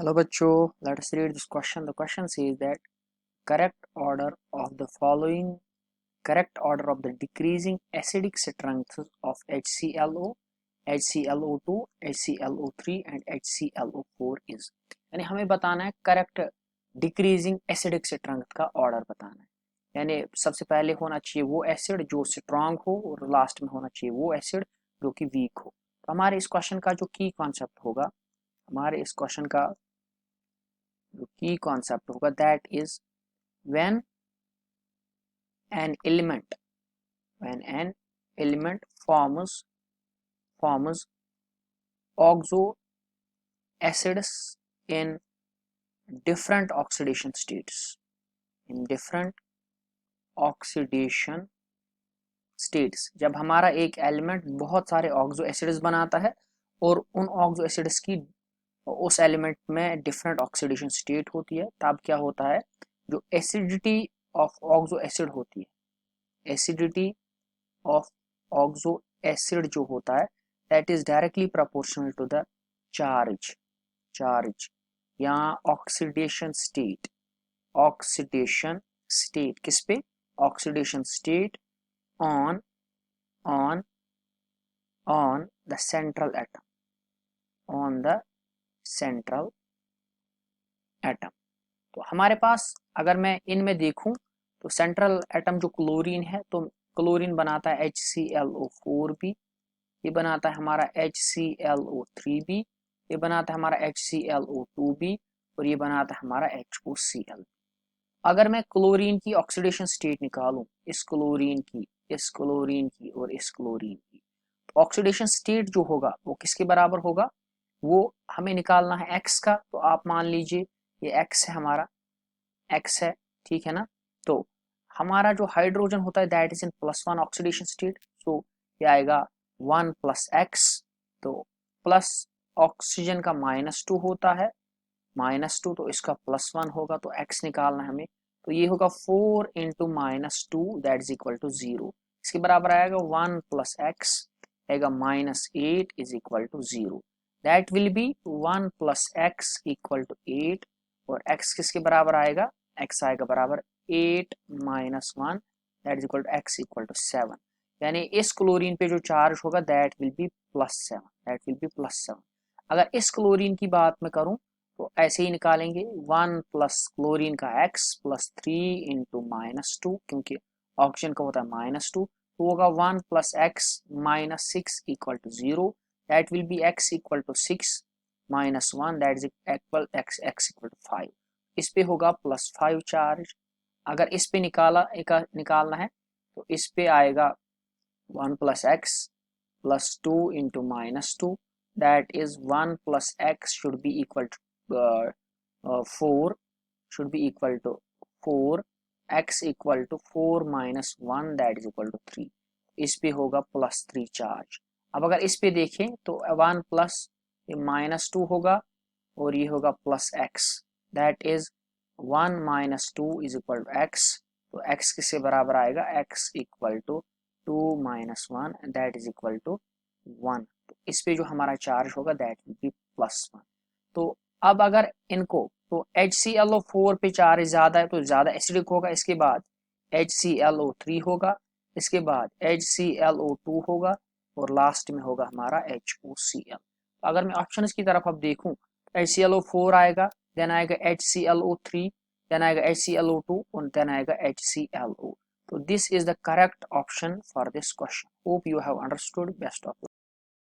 Hello bachcho, let us read this question. The question says that correct order of the following correct order of the decreasing acidic strength of HClO, HClO2, HClO3 and HClO4 is। यानी हमें बताना है correct decreasing acidic strength का order बताना है। यानी सबसे पहले होना चाहिए वो एसिड जो स्ट्रांग हो और लास्ट में होना चाहिए वो एसिड जो कि वीक हो। तो हमारे इस क्वेश्चन का जो की कॉन्सेप्ट होगा, हमारे इस क्वेश्चन का जो की कॉन्सेप्ट होगा that is when an element forms oxo acids in different oxidation states, जब हमारा एक एलिमेंट बहुत सारे ऑक्सो एसिड्स बनाता है और उन ऑक्सो एसिड्स की उस एलिमेंट में डिफरेंट ऑक्सीडेशन स्टेट होती है, तब क्या होता है जो एसिडिटी ऑफ ऑक्सो एसिड होती है, एसिडिटी ऑफ ऑक्सो एसिड जो होता है that is directly proportional to the charge या ऑक्सीडेशन स्टेट किस पे, oxidation state on the central atom. तो हमारे पास अगर मैं इनमें देखूं तो सेंट्रल एटम जो क्लोरीन है, तो क्लोरीन बनाता है HClO4b, ये बनाता है हमारा HClO3b, ये बनाता है हमारा HClO2b और ये बनाता है हमारा HOCl। अगर मैं क्लोरीन की ऑक्सीडेशन स्टेट निकालूं, इस क्लोरीन की और इस क्लोरीन की, तो ऑक्सीडेशन स्टेट जो होगा वो किसके बराबर होगा, वो हमें निकालना है x का। तो आप मान लीजिए ये x है, हमारा x है, ठीक है ना। तो हमारा जो हाइड्रोजन होता है that is in +1 oxidation state, तो ये आएगा 1 + x, तो प्लस ऑक्सीजन का -2 होता है, -2 तो इसका +1 होगा, तो x निकालना है हमें, तो ये होगा 4 × -2 दैट इज इक्वल टू 0। इसके बराबर आएगा 1 + x आएगा -8 is equal to 0। That will be 1 + x equal to 8 और x किसके बराबर आएगा, x आएगा बराबर 8 - 1 that is equal to x equal to 7। यानी इस क्लोरीन पे जो चार्ज होगा दैट विल बी +7, अगर इस क्लोरीन की बात मैं करूं तो ऐसे ही निकालेंगे 1 प्लस क्लोरीन का x + 3 × -2, क्योंकि ऑक्सीजन का होता है -2, तो होगा 1 + x - 6 equal to 0, that will be x equal to 6 - 1 that is equal x equal to 5। इस पे होगा +5 चार्ज। अगर इस पे निकालना है तो इस पे आएगा 1 + x + 2 × -2 that is 1 + x should be equal to 4, x equal to 4 - 1 that is equal to 3। इस पे होगा +3 चार्ज। अब अगर इस पे देखें तो 1 प्लस ये -2 होगा और ये होगा +x, that is 1 - 2 is equal to x, तो x किसके बराबर आएगा, x equal to 2 - 1 that is equal to 1। तो इस पे जो हमारा चार्ज होगा दैट विल बी +1। तो अब अगर इनको तो HClO4 पे चार्ज ज्यादा है तो ज्यादा एसिडिक होगा, इसके बाद HClO3 होगा, इसके बाद HClO2 होगा और लास्ट में होगा हमारा HOCl। तो अगर मैं ऑप्शंस की तरफ अब देखूं तो HClO4 आएगा, देन आएगा HClO3, देन आएगा HClO2 और देन आएगा HClO। So this is the correct option for this question. Hope you have understood. Best of luck.